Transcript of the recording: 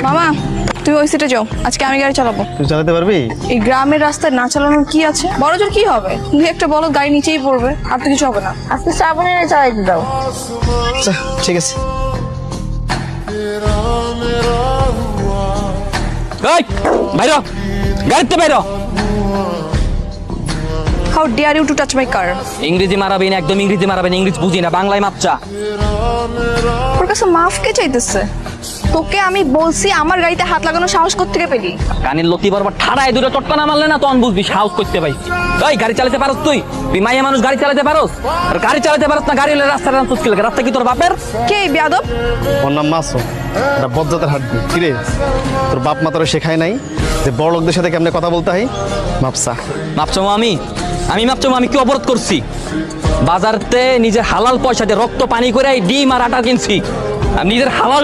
মামা তুমি ওই সিটে যাও, আজকে আমি গাড়ি চালাবো। তুই চালাতে পারবি? এই গ্রামের রাস্তায় না চালানোর কি আছে? বড়জোর কি হবে, দুই একটা বলো গাড়ি নিচেই পড়বে, আর তো কিছু হবে না। আজকে শ্রাবণে চালাইতে দাও। আচ্ছা ঠিক আছে। এই বাইরো, গাড়িতে বাইরো। How dare you to touch my car? ইংরেজি মারাবেন, একদম ইংরেজি মারাবেন, ইংরেজি বুঝি না, বাংলায় মাপচা। ওর কাছে মাফ কে চাইতেছে? তোকে আমি বলছি আমার গাড়িতে হাত লাগানোর সাহস কোত্থেকে পেলি? কানের লতি বরাবর ঠাড়ায় দূরে চটকা না মারলে না তখন বুঝবি সাহস করতে পাইছি। এই গাড়ি চালাতে পারোস তুই? তুই মাইয়া মানুষ গাড়ি চালাতে পারোস? আর গাড়ি চালাতে পারোস না? গাড়ি হলে রাস্তাটা তুস্কি লাগে। রাস্তা কি তোর বাপের? কে এই বেয়াদব? ওর নাম মাসুম, এটা বজ্জাতের হাড্ডি। কিরে তোর বাপ মা তোরা শেখায় নাই যে বড় লোকদের সাথে কেমনে কথা বলতে হয়? মাপসা মাপচো আমি মাপচো আমি কি অবরোধ করছি? বাজারতে নিজের হালাল পয়সা দিয়ে রক্ত পানি করে ডিম আর আটা কিনছি। আমি নিজের হালাল